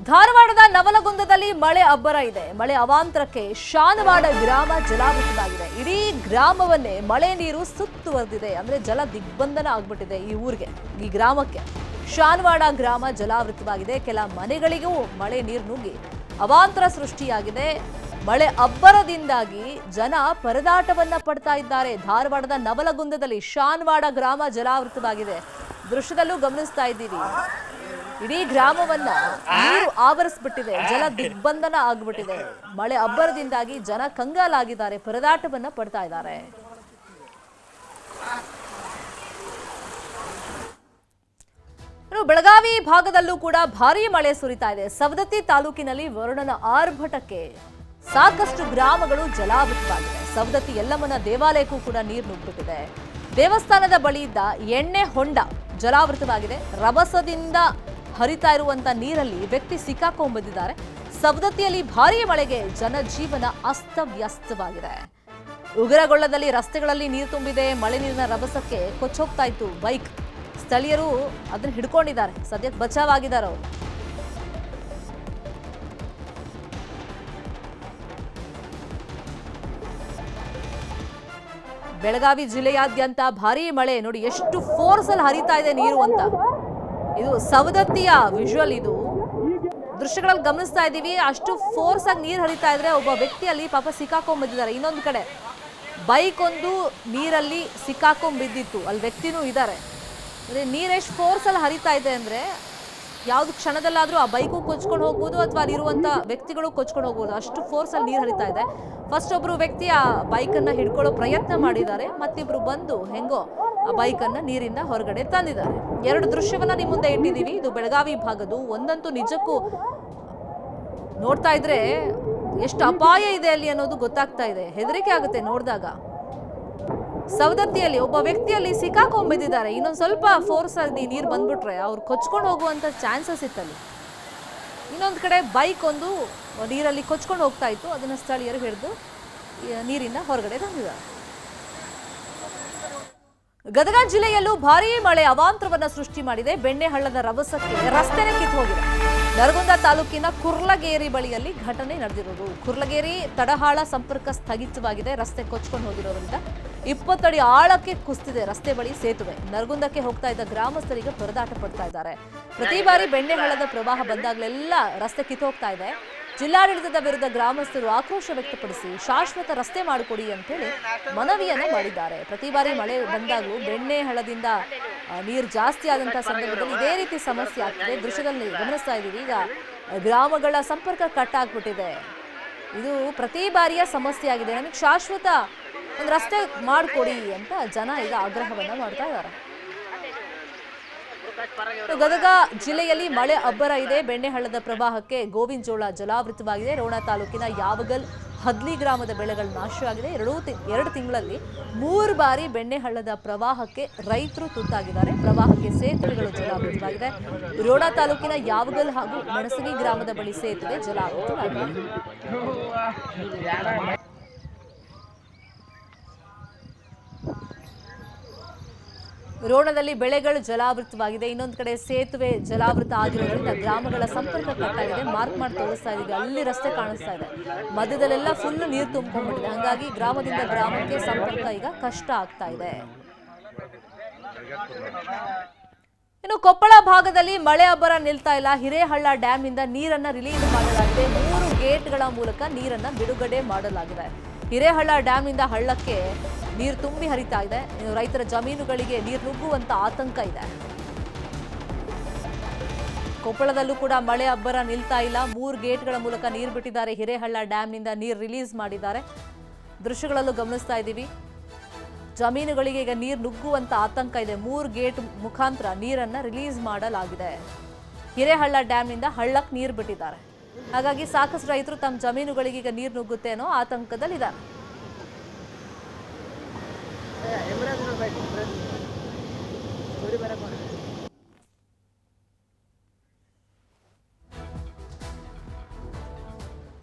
ಧಾರವಾಡದ ನವಲಗುಂದದಲ್ಲಿ ಮಳೆ ಅಬ್ಬರ ಇದೆ. ಮಳೆ ಅವಾಂತರಕ್ಕೆ ಶಾನವಾಡ ಗ್ರಾಮ ಜಲಾವೃತವಾಗಿದೆ. ಇಡೀ ಗ್ರಾಮವನ್ನೇ ಮಳೆ ನೀರು ಸುತ್ತುವರೆದಿದೆ. ಅಂದ್ರೆ ಜಲ ದಿಗ್ಬಂಧನ ಆಗ್ಬಿಟ್ಟಿದೆ ಈ ಗ್ರಾಮಕ್ಕೆ. ಶಾನವಾಡ ಗ್ರಾಮ ಜಲಾವೃತವಾಗಿದೆ. ಕೆಲ ಮನೆಗಳಿಗೂ ಮಳೆ ನೀರು ನುಗ್ಗಿ ಅವಾಂತರ ಸೃಷ್ಟಿಯಾಗಿದೆ. ಮಳೆ ಅಬ್ಬರದಿಂದಾಗಿ ಜನ ಪರದಾಟವನ್ನ ಪಡ್ತಾ ಇದ್ದಾರೆ. ಧಾರವಾಡದ ನವಲಗುಂದದಲ್ಲಿ ಶಾನವಾಡ ಗ್ರಾಮ ಜಲಾವೃತವಾಗಿದೆ. ದೃಶ್ಯದಲ್ಲೂ ಗಮನಿಸ್ತಾ ಇದ್ದೀವಿ. ಇಡೀ ಗ್ರಾಮವನ್ನ ನೀರು ಆವರಿಸ್ಬಿಟ್ಟಿದೆ. ಜಲ ದಿಗ್ಬಂಧನ ಆಗ್ಬಿಟ್ಟಿದೆ. ಮಳೆ ಅಬ್ಬರದಿಂದಾಗಿ ಜನ ಕಂಗಾಲಾಗಿದ್ದಾರೆ, ಪರದಾಟವನ್ನ ಪಡ್ತಾ ಇದ್ದಾರೆ. ಬೆಳಗಾವಿ ಭಾಗದಲ್ಲೂ ಕೂಡ ಭಾರೀ ಮಳೆ ಸುರಿತಾ ಇದೆ. ಸವದತ್ತಿ ತಾಲೂಕಿನಲ್ಲಿ ವರುಣನ ಆರ್ಭಟಕ್ಕೆ ಸಾಕಷ್ಟು ಗ್ರಾಮಗಳು ಜಲಾವೃತವಾಗಿದೆ. ಸವದತ್ತಿ ಯಲ್ಲಮ್ಮನ ದೇವಾಲಯಕ್ಕೂ ಕೂಡ ನೀರು ನುಗ್ಗಿಬಿಟ್ಟಿದೆ. ದೇವಸ್ಥಾನದ ಬಳಿ ಇದ್ದ ಎಣ್ಣೆ ಹೊಂಡ ಜಲಾವೃತವಾಗಿದೆ. ರಭಸದಿಂದ ಹರಿತಾ ಇರುವಂತ ನೀರಲ್ಲಿ ವ್ಯಕ್ತಿ ಸಿಕ್ಕಾಕೊಂಡ್ಬಿದ್ದಾರೆ. ಸವದತ್ತಿಯಲ್ಲಿ ಭಾರೀ ಮಳೆಗೆ ಜನಜೀವನ ಅಸ್ತವ್ಯಸ್ತವಾಗಿದೆ. ಉಗುರಗೊಳ್ಳದಲ್ಲಿ ರಸ್ತೆಗಳಲ್ಲಿ ನೀರು ತುಂಬಿದೆ. ಮಳೆ ನೀರಿನ ರಭಸಕ್ಕೆ ಕೊಚ್ಚೋಗ್ತಾ ಇತ್ತು ಬೈಕ್. ಸ್ಥಳೀಯರು ಅದನ್ನ ಹಿಡ್ಕೊಂಡಿದ್ದಾರೆ. ಸದ್ಯಕ್ಕೆ ಬಚಾವಾಗಿದ್ದಾರೆ ಅವರು. ಬೆಳಗಾವಿ ಜಿಲ್ಲೆಯಾದ್ಯಂತ ಭಾರೀ ಮಳೆ. ನೋಡಿ ಎಷ್ಟು ಫೋರ್ಸ್ ಅಲ್ಲಿ ಹರಿತಾ ಇದೆ ನೀರು ಅಂತ. ಇದು ಸವದತ್ತಿಯ ವಿಜುವಲ್. ಇದು ದೃಶ್ಯಗಳಲ್ಲಿ ಗಮನಿಸ್ತಾ ಇದ್ದೀವಿ. ಅಷ್ಟು ಫೋರ್ಸ್ ಆಗಿ ನೀರು ಹರಿತಾ ಇದ್ರೆ ಒಬ್ಬ ವ್ಯಕ್ತಿಯಲ್ಲಿ ಪಾಪ ಸಿಕ್ಕಾಕೊಂಡ್ಬಿದ್ದಾರೆ. ಇನ್ನೊಂದು ಕಡೆ ಬೈಕ್ ಒಂದು ನೀರಲ್ಲಿ ಸಿಕ್ಕಾಕೊಂಡ್ಬಿದ್ದಿತ್ತು. ಅಲ್ಲಿ ವ್ಯಕ್ತಿನೂ ಇದ್ದಾರೆ. ಅಂದ್ರೆ ನೀರೆಷ್ಟು ಫೋರ್ಸ್ ಅಲ್ಲಿ ಹರಿತಾ ಇದೆ ಅಂದ್ರೆ ಯಾವ್ದು ಕ್ಷಣದಲ್ಲಾದ್ರೂ ಆ ಬೈಕು ಕೊಚ್ಕೊಂಡು ಹೋಗ್ಬೋದು ಅಥವಾ ಅಲ್ಲಿರುವಂತ ವ್ಯಕ್ತಿಗಳು ಕೊಚ್ಕೊಂಡು ಹೋಗ್ಬೋದು. ಅಷ್ಟು ಫೋರ್ಸ್ ಅಲ್ಲಿ ನೀರು ಹರಿತಾ ಇದೆ. ಫಸ್ಟ್ ಒಬ್ರು ವ್ಯಕ್ತಿ ಆ ಬೈಕನ್ನ ಹಿಡ್ಕೊಳ್ಳೋ ಪ್ರಯತ್ನ ಮಾಡಿದ್ದಾರೆ. ಮತ್ತಿಬ್ರು ಬಂದು ಹೆಂಗೋ ಆ ಬೈಕನ್ನ ನೀರಿಂದ ಹೊರಗಡೆ ತಂದಿದ್ದಾರೆ. ಎರಡು ದೃಶ್ಯವನ್ನ ನಿಮ್ಮ ಮುಂದೆ ಇಟ್ಟಿದ್ದೀವಿ. ಇದು ಬೆಳಗಾವಿ ಭಾಗದ್ದು. ಒಂದಂತೂ ನಿಜಕ್ಕೂ ನೋಡ್ತಾ ಇದ್ರೆ ಎಷ್ಟು ಅಪಾಯ ಇದೆ ಅಲ್ಲಿ ಅನ್ನೋದು ಗೊತ್ತಾಗ್ತಾ ಇದೆ. ಹೆದರಿಕೆ ಆಗುತ್ತೆ ನೋಡಿದಾಗ. ಸವದತ್ತಿಯಲ್ಲಿ ಒಬ್ಬ ವ್ಯಕ್ತಿಯಲ್ಲಿ ಸಿಕ್ಕಾಕೊಂಡ್ಬಿದ್ದಾರೆ. ಇನ್ನೊಂದು ಸ್ವಲ್ಪ ಫೋರ್ಸ್ ಆಗಿ ನೀರು ಬಂದ್ಬಿಟ್ರೆ ಅವ್ರು ಕೊಚ್ಕೊಂಡು ಹೋಗುವಂತ ಚಾನ್ಸಸ್ ಇತ್ತಲ್ಲಿ. ಇನ್ನೊಂದು ಕಡೆ ಬೈಕ್ ಒಂದು ನೀರಲ್ಲಿ ಕೊಚ್ಕೊಂಡು ಹೋಗ್ತಾ ಇತ್ತು. ಅದನ್ನ ಸ್ಥಳೀಯರು ಹಿಡಿದು ನೀರಿನ ಹೊರಗಡೆ ತಂದಿದ್ದಾರೆ. ಗದಗ ಜಿಲ್ಲೆಯಲ್ಲೂ ಭಾರೀ ಮಳೆ ಅವಾಂತರವನ್ನ ಸೃಷ್ಟಿ ಮಾಡಿದೆ. ಬೆಣ್ಣೆಹಳ್ಳದ ರಭಸಕ್ಕೆ ರಸ್ತೆನೇ ಕಿತ್ತು ಹೋಗಿದೆ. ನರಗುಂದ ತಾಲೂಕಿನ ಕುರ್ಲಗೇರಿ ಬಳಿಯಲ್ಲಿ ಘಟನೆ ನಡೆದಿರೋದು. ಕುರ್ಲಗೇರಿ ತಡಹಾಳ ಸಂಪರ್ಕ ಸ್ಥಗಿತವಾಗಿದೆ. ರಸ್ತೆ ಕೊಚ್ಕೊಂಡು ಹೋಗಿರೋದ್ರಿಂದ 20 ಅಡಿ ಆಳಕ್ಕೆ ಕುಸಿದಿದೆ ರಸ್ತೆ ಬಳಿ ಸೇತುವೆ. ನರಗುಂದಕ್ಕೆ ಹೋಗ್ತಾ ಇದ್ದ ಗ್ರಾಮಸ್ಥರಿಗೆ ಪರದಾಟ ಪಡ್ತಾ ಇದ್ದಾರೆ. ಪ್ರತಿ ಬಾರಿ ಬೆಣ್ಣೆಹಳ್ಳದ ಪ್ರವಾಹ ಬಂದಾಗಲೆಲ್ಲ ರಸ್ತೆ ಕಿತ್ತು ಹೋಗ್ತಾ ಇದೆ. ಜಿಲ್ಲಾಡಳಿತದ ವಿರುದ್ಧ ಗ್ರಾಮಸ್ಥರು ಆಕ್ರೋಶ ವ್ಯಕ್ತಪಡಿಸಿ ಶಾಶ್ವತ ರಸ್ತೆ ಮಾಡಿಕೊಡಿ ಅಂತೇಳಿ ಮನವಿಯನ್ನ ಮಾಡಿದ್ದಾರೆ. ಪ್ರತಿ ಬಾರಿ ಮಳೆ ಬಂದಾಗಲೂ ಬೆಣ್ಣೆಹಳ್ಳದಿಂದ ನೀರು ಜಾಸ್ತಿ ಆದಂತಹ ಸಂದರ್ಭದಲ್ಲಿ ಇದೇ ರೀತಿ ಸಮಸ್ಯೆ ಆಗ್ತಿದೆ. ದೃಶ್ಯದಲ್ಲಿ ಗಮನಿಸ್ತಾ ಇದ್ದೀವಿ. ಈಗ ಗ್ರಾಮಗಳ ಸಂಪರ್ಕ ಕಟ್ ಆಗ್ಬಿಟ್ಟಿದೆ. ಇದು ಪ್ರತಿ ಬಾರಿಯ ಸಮಸ್ಯೆ ಆಗಿದೆ. ನಮಗೆ ಶಾಶ್ವತ ಒಂದು ರಸ್ತೆ ಮಾಡಿಕೊಡಿ ಅಂತ ಜನ ಈಗ ಆಗ್ರಹವನ್ನ ಮಾಡ್ತಾ ಇದ್ದಾರೆ. ಗದಗ ಜಿಲ್ಲೆಯಲ್ಲಿ ಮಳೆ ಅಬ್ಬರ ಇದೆ. ಬೆಣ್ಣೆಹಳ್ಳದ ಪ್ರವಾಹಕ್ಕೆ ಗೋವಿನಜೋಳ ಜಲಾವೃತವಾಗಿದೆ. ರೋಣ ತಾಲೂಕಿನ ಯಾವಗಲ್ ಹದ್ಲಿ ಗ್ರಾಮದ ಬೆಳೆಗಳು ನಾಶವಾಗಿದೆ. ಎರಡು ತಿಂಗಳಲ್ಲಿ 3 ಬಾರಿ ಬೆಣ್ಣೆಹಳ್ಳದ ಪ್ರವಾಹಕ್ಕೆ ರೈತರು ತುತ್ತಾಗಿದ್ದಾರೆ. ಪ್ರವಾಹಕ್ಕೆ ಸೇತುವೆಗಳು ಜಲಾವೃತವಾಗಿದೆ. ರೋಣ ತಾಲೂಕಿನ ಯಾವಗಲ್ ಹಾಗೂ ಮೆಣಸಗಿ ಗ್ರಾಮದ ಬಳಿ ಸೇತುವೆ ಜಲಾವೃತವಾಗಿದೆ. ರೋಣದಲ್ಲಿ ಬೆಳೆಗಳು ಜಲಾವೃತವಾಗಿದೆ. ಇನ್ನೊಂದು ಕಡೆ ಸೇತುವೆ ಜಲಾವೃತ ಆಗಿರೋದ್ರಿಂದ ಗ್ರಾಮಗಳ ಸಂಪರ್ಕ ಕಟ್ಟಾಗಿದೆ. ಮಾರ್ಕ್ ಮಾಡಿ ತೋರಿಸ್ತಾ ಇದೀವಿ. ಅಲ್ಲಿ ರಸ್ತೆ ಕಾಣಿಸ್ತಾ ಇದೆ. ಮಧ್ಯದಲ್ಲೆಲ್ಲ ಫುಲ್ ನೀರು ತುಂಬಿಕೊಂಡಿದೆ. ಹಾಗಾಗಿ ಗ್ರಾಮದಿಂದ ಗ್ರಾಮಕ್ಕೆ ಸಂಪರ್ಕ ಈಗ ಕಷ್ಟ ಆಗ್ತಾ ಇದೆ. ಇನ್ನು ಕೊಪ್ಪಳ ಭಾಗದಲ್ಲಿ ಮಳೆ ಅಬ್ಬರ ನಿಲ್ತಾ ಇಲ್ಲ. ಹಿರೇಹಳ್ಳ ಡ್ಯಾಂನಿಂದ ನೀರನ್ನ ರಿಲೀಸ್ ಮಾಡಲಾಗಿದೆ. 3 ಗೇಟ್ಗಳ ಮೂಲಕ ನೀರನ್ನ ಬಿಡುಗಡೆ ಮಾಡಲಾಗಿದೆ. ಹಿರೇಹಳ್ಳ ಡ್ಯಾಂನಿಂದ ಹಳ್ಳಕ್ಕೆ ನೀರು ತುಂಬಿ ಹರಿತಾ ಇದೆ. ರೈತರ ಜಮೀನುಗಳಿಗೆ ನೀರು ನುಗ್ಗುವಂತ ಆತಂಕ ಇದೆ. ಕೊಪ್ಪಳದಲ್ಲೂ ಕೂಡ ಮಳೆ ಅಬ್ಬರ ನಿಲ್ತಾ ಇಲ್ಲ. 3 ಗೇಟ್ಗಳ ಮೂಲಕ ನೀರು ಬಿಟ್ಟಿದ್ದಾರೆ. ಹಿರೇಹಳ್ಳ ಡ್ಯಾಂನಿಂದ ನೀರು ರಿಲೀಸ್ ಮಾಡಿದ್ದಾರೆ. ದೃಶ್ಯಗಳಲ್ಲೂ ಗಮನಿಸ್ತಾ ಇದ್ದೀವಿ. ಜಮೀನುಗಳಿಗೆ ಈಗ ನೀರು ನುಗ್ಗುವಂತ ಆತಂಕ ಇದೆ. 3 ಗೇಟ್ ಮುಖಾಂತರ ನೀರನ್ನ ರಿಲೀಸ್ ಮಾಡಲಾಗಿದೆ. ಹಿರೇಹಳ್ಳ ಡ್ಯಾಂನಿಂದ ಹಳ್ಳಕ್ಕೆ ನೀರು ಬಿಟ್ಟಿದ್ದಾರೆ. ಹಾಗಾಗಿ ಸಾಕಷ್ಟು ರೈತರು ತಮ್ಮ ಜಮೀನುಗಳಿಗೆ ಈಗ ನೀರು ನುಗ್ಗುತ್ತೆ ಅನ್ನೋ ಆತಂಕದಲ್ಲಿದ್ದಾರೆ.